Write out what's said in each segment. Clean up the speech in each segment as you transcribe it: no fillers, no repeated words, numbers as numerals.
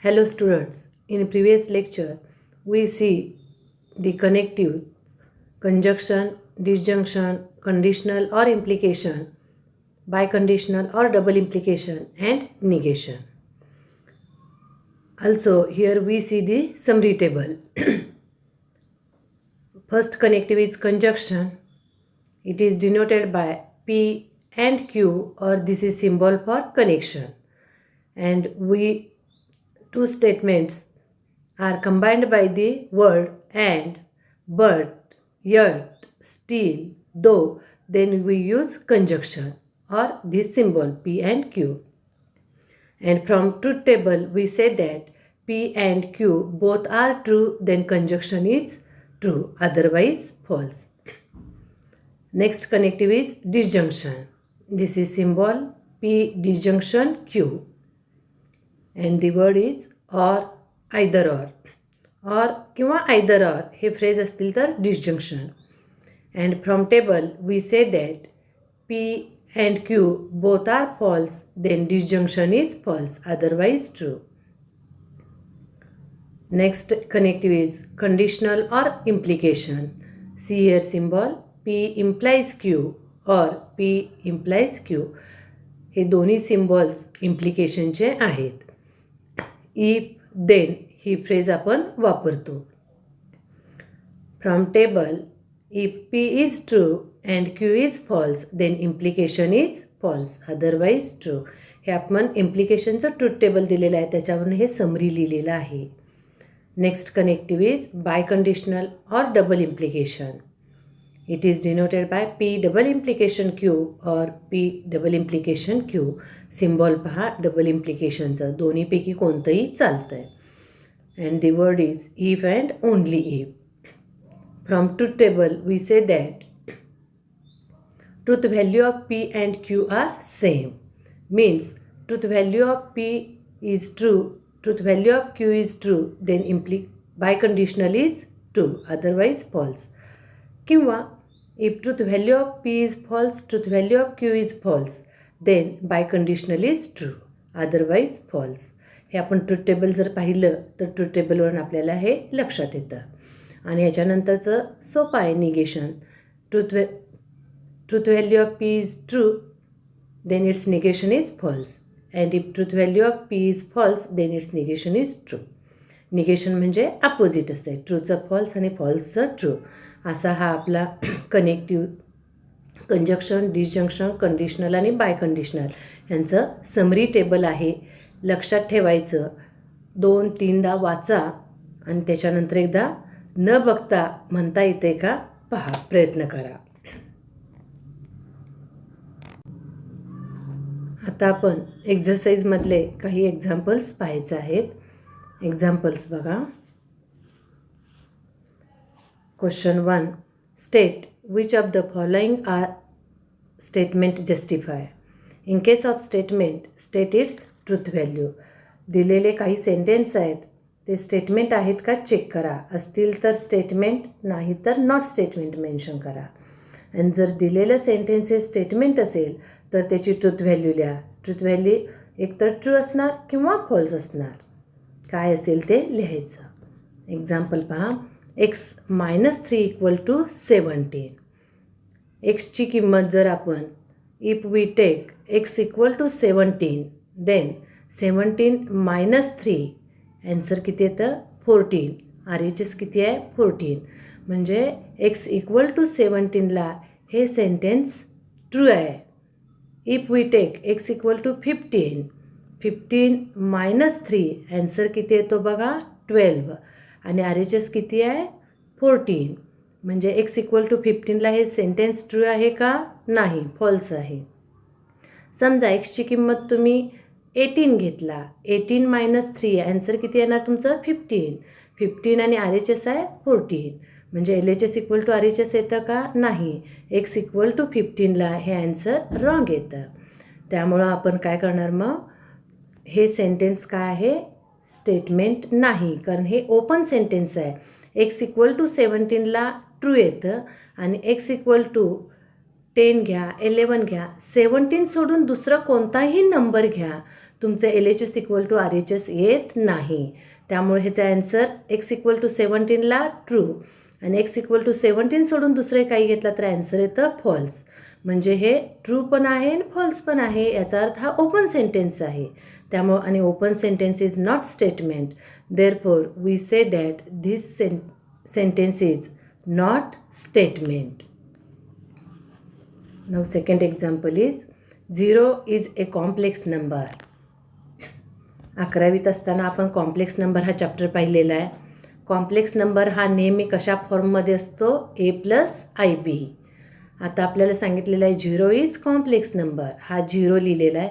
Hello students, in previous lecture we see the connective, conjunction, disjunction, conditional or implication, biconditional or double implication and negation. Also here we see the summary table. First connective is conjunction. It is denoted by P and Q, or this is symbol for connection. And two statements are combined by the word and, but, yet, still, though, then we use conjunction or this symbol P and Q. And from truth table we say that P and Q both are true, then conjunction is true, otherwise false. Next connective is disjunction. This is symbol P disjunction Q. And the word is or, either or किंवा either or हे phrase असतील तर disjunction. And from table we say that P and Q both are false, then disjunction is false, otherwise true. Next connective is conditional or implication. See here symbol P implies Q or P implies Q. हे दोन्ही symbols इम्प्लिकेशनचे आहेत. If then he phrase आपण वापरतो. From table if P is true and Q is false, then implication is false, otherwise true. हे आपण इम्प्लिकेशनचं truth table दिलेलं आहे, त्याच्यावरून हे समरी लिहिलेलं आहे. नेक्स्ट कनेक्टिव्ह इज बायकंडिशनल और double implication. It is denoted by P double implication Q or P double implication Q. Symbol पहा डबल इम्प्लिकेशनचं, दोन्हीपैकी कोणतंही चालतं आहे. And the word is if and only if. From truth table we say that truth value of P and Q are same. Means truth value of P is true, truth value of Q is true, then biconditional is true, otherwise false. किंवा if truth value of P is false, truth value of Q is false, then biconditional is true, otherwise false. हे आपण truth table जर पाहिलं तर truth टेबलवरून आपल्याला हे लक्षात येतं. आणि ह्याच्यानंतरचं सोपं आहे negation. Truth value of P is true, then its negation is false. And if truth value of P is false, then its negation is true. Negation म्हणजे अपोजिट असते, ट्रूचं फॉल्स आणि फॉल्सचं ट्रू. असा हा आपला कनेक्टिव्ह, कंजक्शन, डिसजंक्शन, कंडिशनल आणि बायकंडिशनल यांचं summary table आहे. लक्षात ठेवायचं, 2-3दा वाचा आणि त्याच्यानंतर एकदा न बघता म्हणता येते का पहा, प्रयत्न करा. आता आपण एक्झरसाइजमधले काही एक्झाम्पल्स पाहायचे आहेत. एक्झाम्पल्स बघा. Question 1. State which of the following are statement justify. In case of statement, state its truth value. दिलेले काही सेंटेन्स आहेत, ते स्टेटमेंट आहेत का चेक करा. असतील तर स्टेटमेंट, नाही तर नॉट स्टेटमेंट मेन्शन करा. आणि जर दिलेलं सेंटेन्स हे स्टेटमेंट असेल तर त्याची ट्रूथ व्हॅल्यू लिहा. ट्रूथ व्हॅल्यू एकतर ट्रू असणार किंवा फॉल्स असणार. काय असेल ते लिहायचं. एक्झाम्पल पहा. x -3 = 17. एक्सची किंमत जर आपण if we take x = 17, then 17 - 3, answer किती येतं 14. RHS किती आहे 14. म्हणजे x = 17ला हे सेंटेन्स ट्रू आहे. If we take x = 15, 15 - 3, answer किती येतो बघा 12. आणि RHS किती आहे 14. म्हणजे x = 15ला हे सेंटेन्स ट्रू आहे का नाही, फॉल्स आहे. समजा एक्सची किंमत तुम्ही 18 घेतला, 18 - 3, ॲन्सर किती येणार तुमचं 15. 15 आणि RHS आहे 14. म्हणजे LHS = RHS येतं का नाही. x = 15ला हे ॲन्सर रॉंग येतं. त्यामुळं आपण काय करणार मग, हे सेंटेन्स काय आहे स्टेटमेंट नाही, कारण हे ओपन सेंटेन्स आहे. x = 17ला ट्रू येतं आणि x = 10 घ्या, 11 घ्या, 17 सोडून दुसरा कोणताही नंबर घ्या, तुमचं LHS इक्वल टू RHS येत नाही. त्यामुळे ह्याचा ॲन्सर x इक्वल टू 17ला ट्रू आणि x इक्वल टू 17 सोडून दुसरे काही घेतला तर ॲन्सर येतं फॉल्स. म्हणजे हे ट्रू पण आहे आणि फॉल्स पण आहे. याचा अर्थ हा ओपन सेंटेन्स आहे. त्यामुळे आणि open sentence is not statement. Therefore we say that this sentence is not statement. Now second example is 0 is a complex number. 11वीत असताना आपण कॉम्प्लेक्स नंबर हा चॅप्टर पाहिलेला आहे. कॉम्प्लेक्स नंबर हा नेहमी कशा फॉर्ममध्ये असतो? a+ib. आता आपल्याला सांगितलेलं आहे 0 इज कॉम्प्लेक्स नंबर. हा 0 लिहिलेला आहे.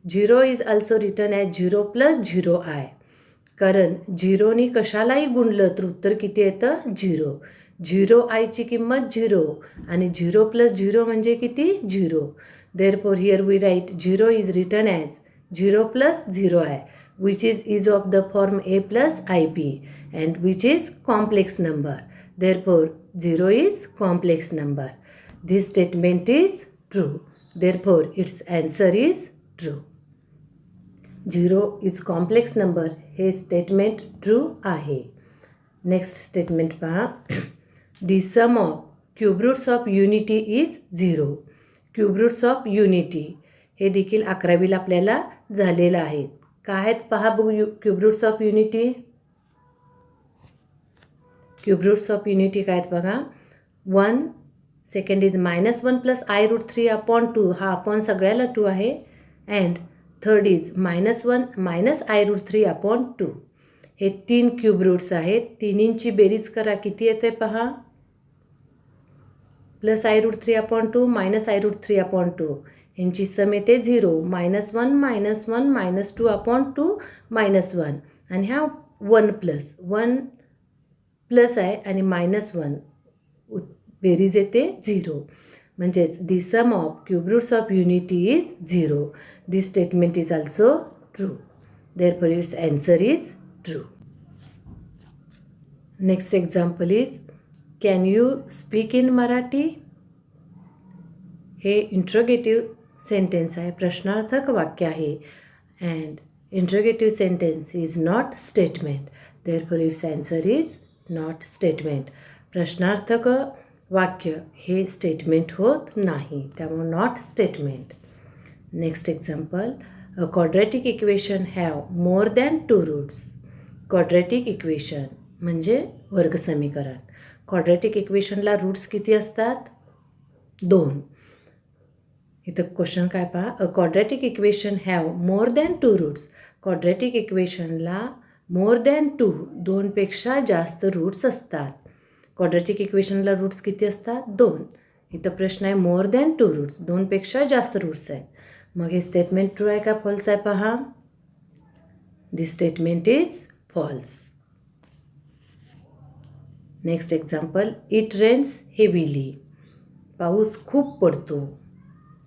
0 is also written as 0 + 0i. कारण 0नी कशालाही गुणलं तर उत्तर किती येतं? 0. 0iची किंमत 0 आणि 0 + 0 म्हणजे किती? 0. Therefore here we write 0 is written as 0 + 0i which is of the form a+ib and which is complex number. Therefore 0 is complex number. This statement is true. Therefore its answer is true. 0 is complex number हे statement true आहे. Next statement पहा. The sum of cube roots of unity is 0. Cube roots of unity हे देखील 11वीला आपल्याला झालेलं आहे. काय आहेत पहा बघू cube roots of unity. Cube roots of unity काय आहेत बघा. 1 सेकंड इज -1 + i√3/2. हा अपॉन सगळ्याला 2 आहे. And third is -1 - i√3/2. हे 3 क्यूब रूट्स आहेत. तिन्हींची बेरीज करा किती येते पहा. +i√3/2 - i√3/2. यांची सम येते 0. -1 - 1 - 2/2 -1 आणि हा 1 प्लस आहे आणि -1 बेरीज येते 0. म्हणजेच the sum of cube roots of unity is 0. This statement is also true. Therefore its answer is true. Next example is can you speak in Marathi. हे इंट्रोगेटिव्ह सेंटेन्स आहे. प्रश्नार्थक वाक्य आहे. And interrogative sentence is not statement. Therefore its answer is not statement. प्रश्नार्थक वाक्य हे statement होत नाही. त्यामुळे not statement. Next example. A quadratic equation have more than 2 roots. Quadratic equation म्हणजे वर्गसमीकरण. क्वाड्रॅटिक इक्वेशनला रूट्स किती असतात? 2. इथं क्वेश्चन काय पहा. A quadratic equation have more than 2 roots. Quadratic इक्वेशनला मोर दॅन 2 2पेक्षा जास्त रूट्स असतात. क्वाड्रॅटिक इक्वेशनला रूट्स किती असतात? 2. इथं प्रश्न आहे मोर दॅन 2 रूट्स. 2पेक्षा जास्त रूट्स आहेत. मग हे स्टेटमेंट ट्रू आहे का फॉल्स आहे पहा. This statement is false. Next example. It rains heavily. पाऊस खूप पडतो.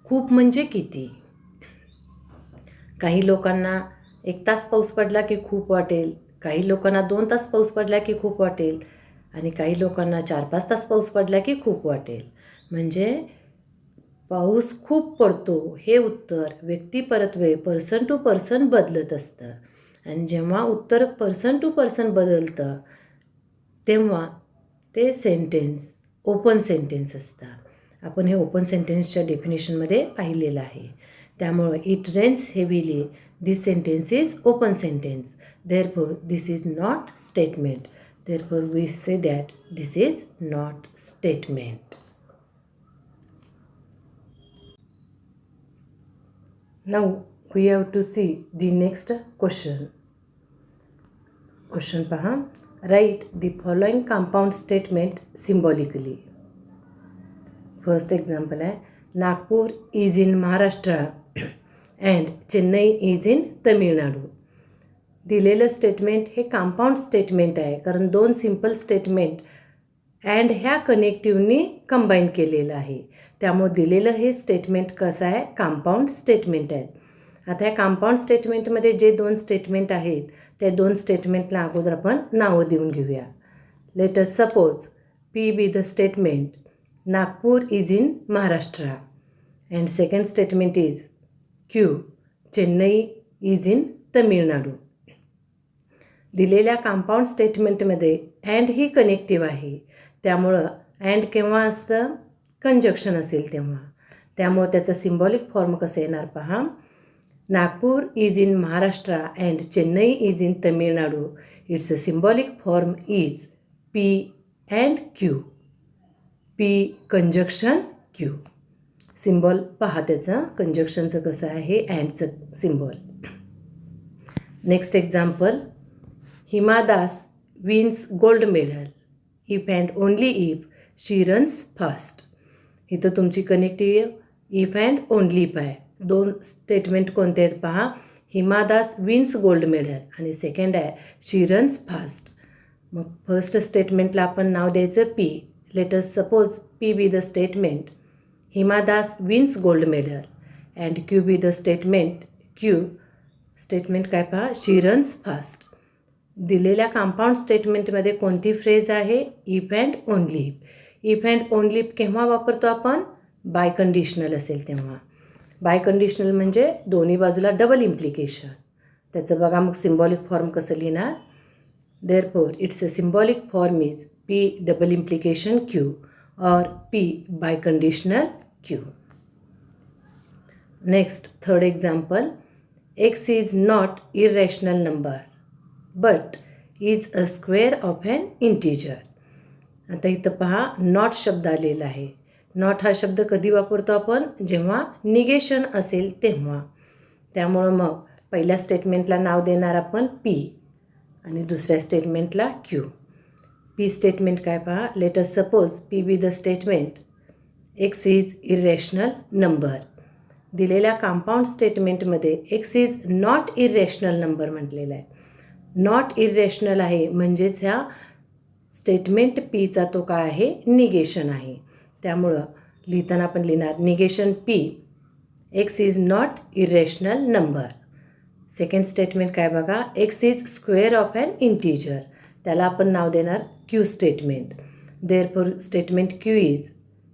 खूप म्हणजे किती? काही लोकांना 1 तास पाऊस पडला की खूप वाटेल. काही लोकांना 2 तास पाऊस पडला की खूप वाटेल आणि काही लोकांना 4-5 तास पाऊस पडला की खूप वाटेल. म्हणजे पाऊस खूप पडतो हे उत्तर व्यक्तिपरत्वे पर्सन टू पर्सन बदलत असतं. आणि जेव्हा उत्तर पर्सन टू पर्सन बदलतं तेव्हा ते सेंटेन्स ओपन सेंटेन्स असतं. आपण हे ओपन सेंटेन्सच्या डेफिनेशनमध्ये पाहिलेलं आहे. त्यामुळे it rains heavily. This sentence is open sentence. Therefore this is not statement. Therefore we say that this is not statement. Now we have to see the next question. Question पहा. Write the following compound statement symbolically. First example आहे. Nagpur is in Maharashtra and Chennai is in Tamil Nadu. दिलेलं statement हे compound statement आहे. कारण 2 simple statement and ह्या कनेक्टिव्हनी combine केलेलं आहे. त्यामुळे दिलेलं हे स्टेटमेंट कसं आहे? कंपाऊंड स्टेटमेंट आहे. आता ह्या कंपाऊंड स्टेटमेंटमध्ये जे 2 स्टेटमेंट आहेत त्या 2 स्टेटमेंटला अगोदर आपण नावं देऊन घेऊया. Late us suppose P be the statement Nagpur is in Maharashtra and second statement is Q Chennai is in Tamil Nadu. दिलेल्या कंपाऊंड स्टेटमेंटमध्ये अँड ही कनेक्टिव्ह आहे, त्यामुळं अँड केव्हा असतं, कंजक्शन असेल तेव्हा. त्यामुळे त्याचं सिम्बॉलिक फॉर्म कसं येणार पहा. Nagpur is in Maharashtra and Chennai is in Tamil Nadu. Its a symbolic form is P and Q. P conjunction Q. Symbol पहा त्याचं कंजक्शनचं कसं आहे, अँडचं symbol. Next example. Hima Das wins gold medal if and only if she runs fast. इथं तुमची connective if and only if आहे. दोन स्टेटमेंट कोणते आहेत पहा. Hima Das wins gold medal आणि सेकंड आहे शी रन्स फास्ट. मग फर्स्ट स्टेटमेंटला आपण नाव द्यायचं P. Late us suppose P be the statement Hima Das wins gold medal and Q be the statement Q. Statement काय पहा, शी रन्स फास्ट. दिलेल्या कंपाऊंड स्टेटमेंटमध्ये कोणती फ्रेज आहे, if and only if. If and only if केव्हा वापरतो आपण, by conditional असेल तेव्हा. बाय कंडिशनल म्हणजे दोन्ही बाजूला डबल इम्प्लिकेशन. त्याचं बघा मग सिम्बॉलिक फॉर्म कसं लिहिणार. Therefore its a symbolic form is P double implication Q और P biconditional Q. Next third example. X is not irrational number but is a square of an integer. आता इथं पहा not शब्द आलेला आहे. Not हा शब्द कधी वापरतो आपण, जेव्हा निगेशन असेल तेव्हा. त्यामुळं मग पहिल्या स्टेटमेंटला नाव देणार आपण पी आणि दुसऱ्या स्टेटमेंटला क्यू. पी स्टेटमेंट काय पहा. Let us suppose P be the statement X is irrational number. दिलेल्या कंपाऊंड स्टेटमेंटमध्ये X is not irrational number म्हटलेला आहे. नॉट इरॅशनल आहे म्हणजेच ह्या स्टेटमेंट पीचा तो काय आहे, निगेशन आहे. त्यामुळं लिहिताना आपण लिहिणार negation P X is not irrational number. Second statement काय बघा, X is square of an integer. त्याला आपण नाव देणार Q statement. Therefore statement Q is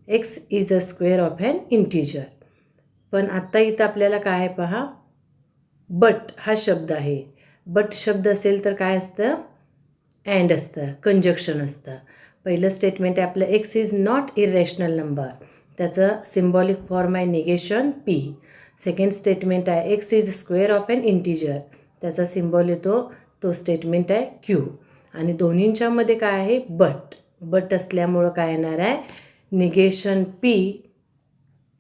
X is a square of an integer. पण आत्ता इथं आपल्याला काय आहे पहा, बट हा शब्द आहे. बट शब्द असेल तर काय असतं, अँड असतं, कंजक्शन असतं. पहिलं स्टेटमेंट आहे आपलं X is not irrational number, त्याचं सिम्बॉलिक फॉर्म आहे निगेशन पी. सेकंड स्टेटमेंट आहे X is square of an integer, त्याचा सिम्बॉल येतो तो स्टेटमेंट आहे क्यू. आणि दोन्हींच्यामध्ये काय आहे, बट. बट असल्यामुळं काय येणार आहे, निगेशन पी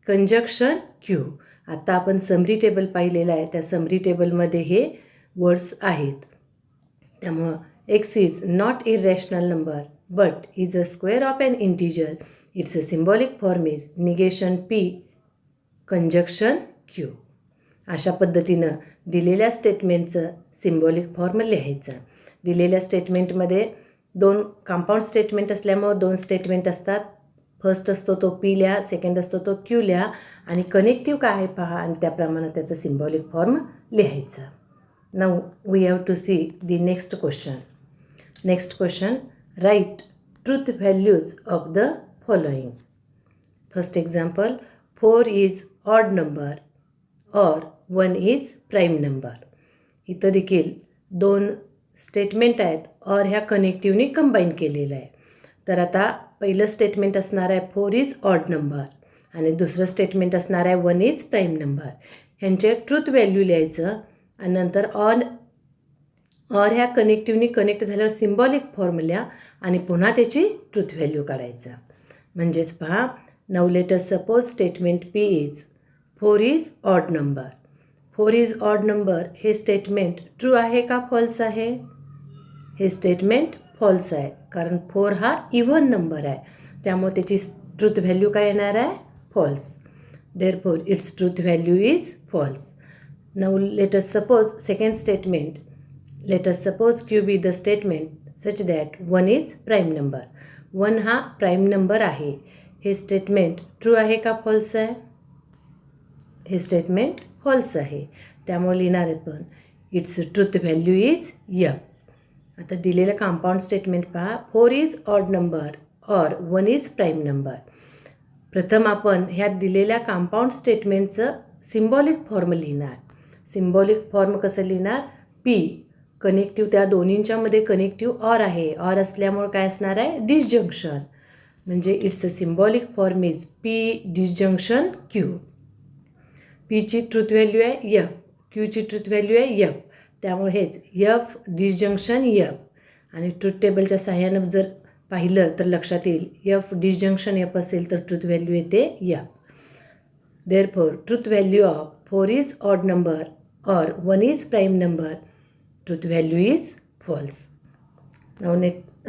कंजक्शन क्यू. आता आपण समरी टेबल पाहिलेलं आहे, त्या समरी टेबलमध्ये हे वर्ड्स आहेत. त्यामुळं X is not irrational number but is a square of an integer. It's a symbolic form is negation P conjunction Q. अशा पद्धतीनं दिलेल्या स्टेटमेंटचं सिम्बॉलिक फॉर्म लिहायचं. दिलेल्या स्टेटमेंटमध्ये दोन कंपाऊंड स्टेटमेंट असल्यामुळं दोन स्टेटमेंट असतात. फर्स्ट असतो तो पी लिहा, सेकंड असतो तो क्यू लिहा आणि कनेक्टिव्ह काय आहे पहा आणि त्याप्रमाणे त्याचं सिम्बॉलिक फॉर्म लिहायचं. Now we have to see the next question. Next question. Right truth values of the following. First example. 4 is odd number or 1 is prime number. इथं देखील दोन स्टेटमेंट आहेत और ह्या कनेक्टिव्हनी कंबाईन केलेलं आहे. तर आता पहिलं स्टेटमेंट असणार आहे 4 इज ऑड नंबर आणि दुसरं स्टेटमेंट असणार आहे 1 इज प्राईम नंबर. ह्यांचे ट्रूथ व्हॅल्यू लिहायचं आणि नंतर ऑर ह्या कनेक्टिव्हनी कनेक्ट झाल्यावर सिम्बॉलिक फॉर्म्युला आणि पुन्हा त्याची ट्रूथ व्हॅल्यू काढायचं. म्हणजेच पहा, now let us suppose statement P is 4 is odd number. 4 is odd number हे स्टेटमेंट ट्रू आहे का फॉल्स आहे? हे स्टेटमेंट फॉल्स आहे, कारण 4 हा इव्हन नंबर आहे. त्यामुळे त्याची ट्रूथ व्हॅल्यू काय येणार आहे? False. Therefore its truth value is false. Now let us suppose second statement. Let us suppose Q be the statement such that 1 is prime number. 1 हा प्राईम नंबर आहे. हे statement true आहे का false आहे? हे स्टेटमेंट फॉल्स आहे. त्यामुळे लिहिणार आहेत पण इट्स ट्रूथ व्हॅल्यू इज यम. आता दिलेलं कंपाऊंड स्टेटमेंट पहा. 4 is odd number or 1 is prime number. प्रथम आपण ह्या दिलेल्या कंपाऊंड स्टेटमेंटचं सिम्बॉलिक फॉर्म लिहिणार. सिम्बॉलिक फॉर्म कसं लिहिणार, पी कनेक्टिव्ह, त्या दोन्हींच्यामध्ये कनेक्टिव्ह ऑर आहे, ऑर असल्यामुळे काय असणार आहे, डिसजंक्शन. म्हणजे its a symbolic form is P disjunction Q. पीची ट्रूथ व्हॅल्यू आहे एफ, क्यूची ट्रूथ व्हॅल्यू आहे एफ, त्यामुळे हेच एफ डिसजंक्शन एफ. आणि ट्रूथ टेबलच्या सहाय्यानं जर पाहिलं तर लक्षात येईल एफ डिसजंक्शन एफ असेल तर ट्रूथ व्हॅल्यू येते F. Therefore truth value of 4 is odd number or 1 is prime number. Truth value is false. Now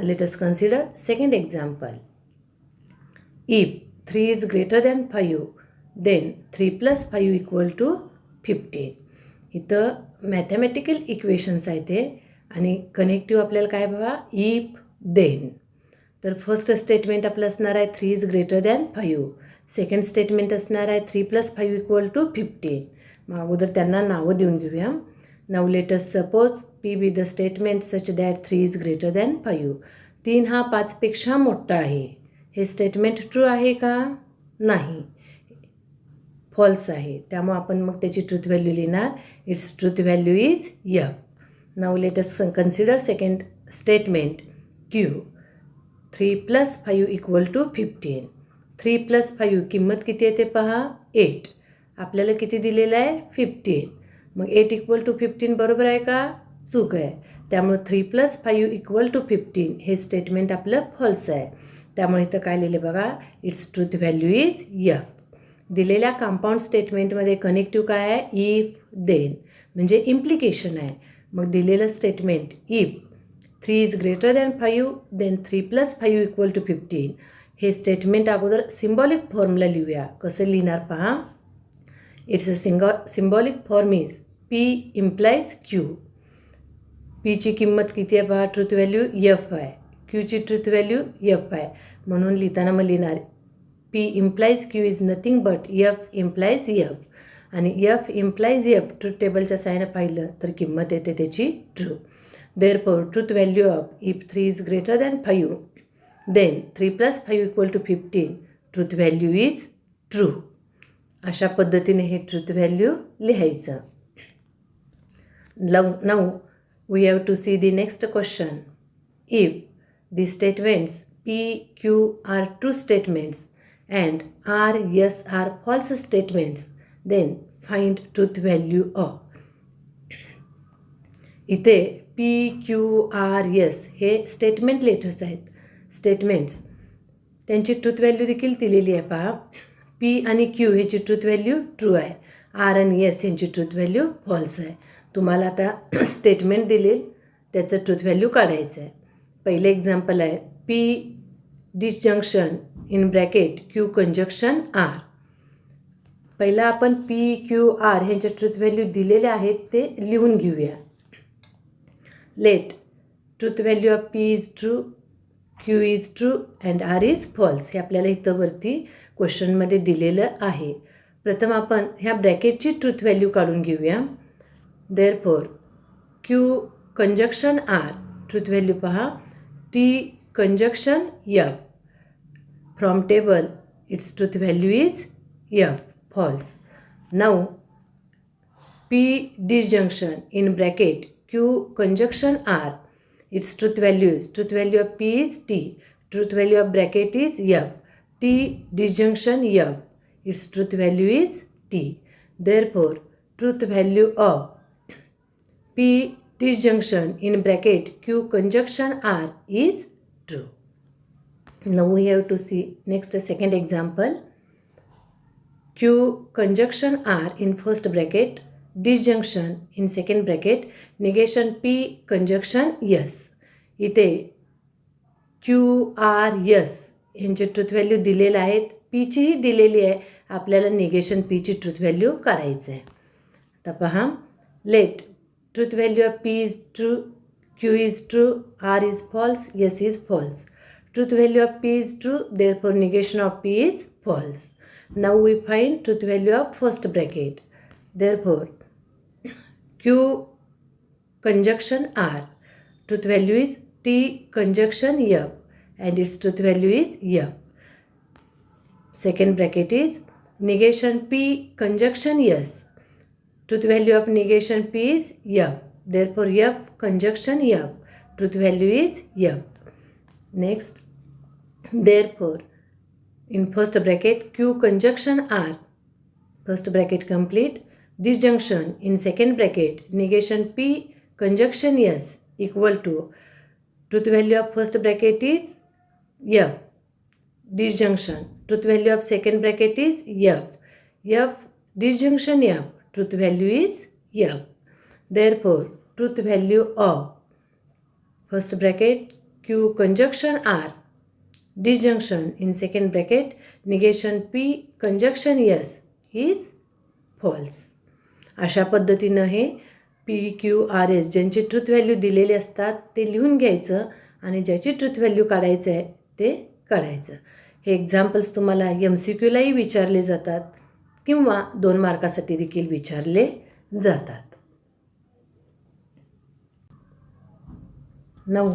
let us consider second example. If 3 is greater than 5, then 3 plus 5 equal to 15. इथं mathematical equations आहे ते आणि connective आपल्याला काय बघा, if then. तर first statement आपलं असणार आहे 3 is greater than 5. Second statement असणार आहे 3 plus 5 इक्वल टू 15. मग अगोदर त्यांना नावं देऊन घेऊया. Now let us suppose P be the statement such that 3 is greater than 5. 3 हा 5 पेक्षा मोठा आहे. हे स्टेटमेंट ट्रू आहे का, नाही, फॉल्स आहे. त्यामुळे आपण मग त्याची ट्रूथ व्हॅल्यू लिहिणार, its truth value is F. Now let us consider second statement Q. 3 plus 5 equal to 15. 3 plus 5 किंमत किती येते पहा, 8. आपल्याला किती दिलेलं आहे, 15. मग 8 इक्वल टू 15 बरोबर आहे का, चूक आहे. त्यामुळे 3 plus 5 इक्वल टू 15 हे स्टेटमेंट आपलं फॉल्स आहे. त्यामुळे इथं काय लिहिले बघा, its truth value is F. दिलेल्या कंपाऊंड स्टेटमेंटमध्ये कनेक्टिव्ह काय आहे, इफ देन, म्हणजे इम्प्लिकेशन आहे. मग दिलेलं statement if 3 is greater than 5 then 3 plus 5 equal to 15 हे स्टेटमेंट अगोदर सिम्बॉलिक फॉर्मला लिहूया. कसं लिहिणार पहा, its a symbolic form is P implies Q. पीची किंमत किती आहे पहा, ट्रूथ व्हॅल्यू एफ आहे, क्यूची ट्रूथ व्हॅल्यू एफ आहे. म्हणून लिहिताना मग लिहिणार P implies Q is nothing but F implies F. आणि एफ इम्प्लाइज एफ ट्रूथ टेबलच्या साहाय्यानं पाहिलं तर किंमत येते त्याची true. Therefore truth value of if 3 is greater than 5 then 3 plus 5 equal to 15 truth value is true. अशा पद्धतीने हे ट्रूथ व्हॅल्यू लिहायचं. Now we have to see the next question. If the statements P Q are true statements and R S are false statements then find truth value of. इथे P Q R S हे statement letters आहेत, statements, त्यांची truth value देखील दिलेली आहे पहा. P आणि Q ह्याची ट्रूथ व्हॅल्यू ट्रू आहे, आर आणि एस यांची ट्रूथ व्हॅल्यू फॉल्स आहे. तुम्हाला आता स्टेटमेंट दिलेल त्याचं ट्रूथ व्हॅल्यू काढायचं आहे. पहिलं एक्झाम्पल आहे P disjunction in bracket Q conjunction R. पहिला आपण पी क्यू आर ह्यांच्या ट्रूथ व्हॅल्यू दिलेल्या आहेत ते लिहून घेऊया. Let truth value of P is true, Q is true and R is false. हे आपल्याला इथं वरती क्वेश्चनमध्ये दिलेलं आहे. प्रथम आपण ह्या ब्रॅकेटची ट्रूथ व्हॅल्यू काढून घेऊया. Therefore Q conjunction R truth value पहा, T conjunction F. From table its truth value is F, false. Now P disjunction in bracket Q conjunction R, its truth value of P is T, truth value of bracket is F, T disjunction F, its truth value is T. Therefore truth value of P disjunction in bracket Q conjunction R is true. Now we have to see next second example. Q conjunction R in first bracket, disjunction in second bracket, negation P conjunction S. इथे Q R S ह्यांचे truth value दिलेले आहेत, पीचीही दिलेली आहे. आपल्याला negation पीची truth value काढायचं आहे. आता पहा, let truth value of P is true, Q is true, R is false, S is false. Truth value of P is true, therefore negation of P is false. Now we find truth value of first bracket. Therefore Q conjunction R, truth value is T conjunction F and its truth value is F. Second bracket is negation P conjunction S. Truth value of negation P is F. Therefore, F conjunction F. Truth value is F. Next, therefore, in first bracket Q conjunction R. First bracket complete. Disjunction in second bracket negation P conjunction S equal to truth value of first bracket is F. Disjunction truth value of second bracket is F. F disjunction F. Truth value is F. Therefore, truth value of first bracket Q conjunction R. Disjunction in second bracket negation P conjunction S is false. अशा पद्धतीनं हे PQRS ज्यांची truth value दिलेले असतात ते लिहून घ्यायचं आणि ज्याची ट्रुथ व्हॅल्यू काढायचं आहे ते काढायचं. हे एक्झाम्पल्स तुम्हाला MCQलाही विचारले जातात किंवा 2 मार्कासाठी देखील विचारले जातात. Now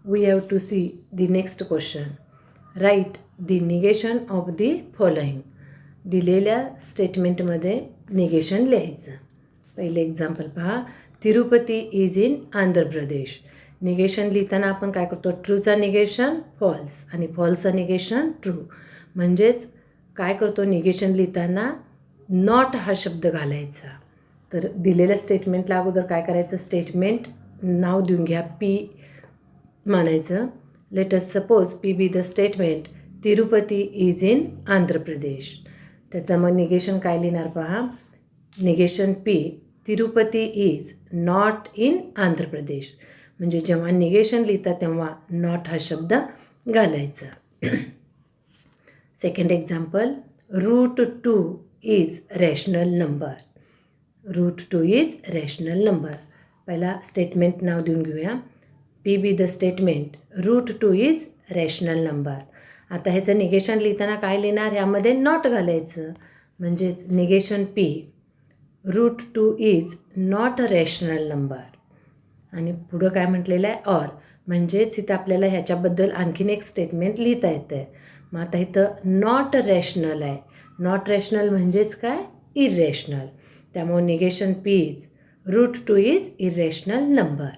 we have to see the next question. Write the negation of the following. दिलेल्या स्टेटमेंटमध्ये निगेशन लिहायचं. पहिले एक्झाम्पल पहा. Tirupati is in Andhra Pradesh. Negation लिहिताना आपण काय करतो? ट्रूचा निगेशन फॉल्स आणि फॉल्सचा निगेशन ट्रू. म्हणजेच काय करतो निगेशन लिहिताना नॉट हा शब्द घालायचा. तर दिलेल्या स्टेटमेंटला अगोदर काय करायचं? स्टेटमेंट नाव देऊन घ्या. पी मानायचं. Let us suppose P be the statement Tirupati is in Andhra Pradesh. त्याचं मग निगेशन काय लिहिणार पहा. Negation P Tirupati is not in Andhra Pradesh. म्हणजे जेव्हा निगेशन लिहिता तेव्हा नॉट हा शब्द घालायचा. Second example. Root 2 is rational number. Root 2 is rational number. पहिला स्टेटमेंट नाव देऊन घेऊया. P be the statement root 2 is rational number. आता ह्याचं निगेशन लिहिताना काय लिहिणार? ह्यामध्ये नॉट घालायचं. म्हणजेच negation P root 2 is not a rational number. आणि पुढं काय म्हटलेलं आहे? ऑर. म्हणजेच इथं आपल्याला ह्याच्याबद्दल आणखीन एक स्टेटमेंट लिहिता येतं आहे. मग आता इथं नॉट रॅशनल आहे. नॉट रॅशनल म्हणजेच काय? इरॅशनल. त्यामुळे negation P is root 2 is irrational number.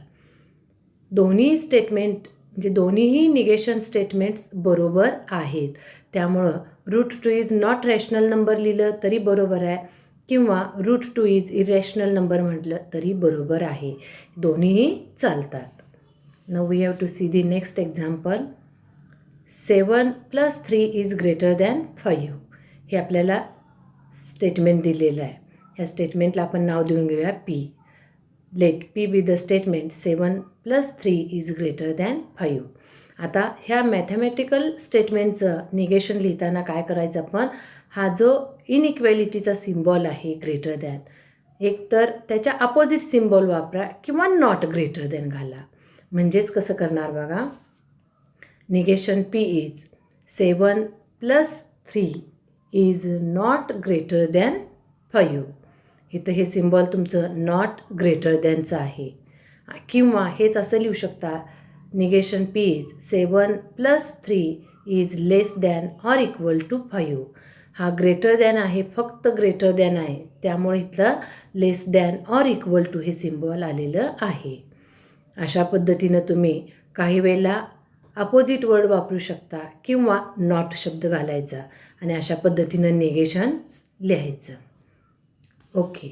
दोन्ही स्टेटमेंट म्हणजे दोन्हीही निगेशन स्टेटमेंट्स बरोबर आहेत. त्यामुळं root 2 is not rational number लिहिलं तरी बरोबर आहे किंवा रूट 2 इज इरॅशनल नंबर म्हटलं तरी बरोबर आहे. दोन्हीही चालतात. Now we have to see the next example. 7 + 3 is greater than 5. हे आपल्याला स्टेटमेंट दिलेलं आहे. ह्या स्टेटमेंटला आपण नाव देऊन घेऊया P. Let P be the statement 7 + 3 is greater than 5. आता ह्या मॅथमॅटिकल स्टेटमेंटचं निगेशन लिहिताना काय करायचं आपण? हा जो इनइक्वॅलिटीचा सिम्बॉल आहे ग्रेटर दॅन, एकतर त्याच्या अपोजिट सिम्बॉल वापरा किंवा नॉट ग्रेटर दॅन घाला. म्हणजेच कसं करणार बघा. Negation P is 7 + 3 is not greater than 5. इथं हे सिम्बॉल तुमचं नॉट ग्रेटर दॅनचं आहे. किंवा हेच असं लिहू शकता. Negation P is 7 + 3 is less than or equal to 5. हा ग्रेटर दॅन आहे, फक्त ग्रेटर दॅन आहे. त्यामुळे इथलं लेस दॅन ऑर इक्वल टू हे सिम्बॉल आलेलं आहे. अशा पद्धतीनं तुम्ही काही वेळेला अपोजिट वर्ड वापरू शकता किंवा नॉट शब्द घालायचा आणि अशा पद्धतीनं निगेशन लिहायचं. ओके.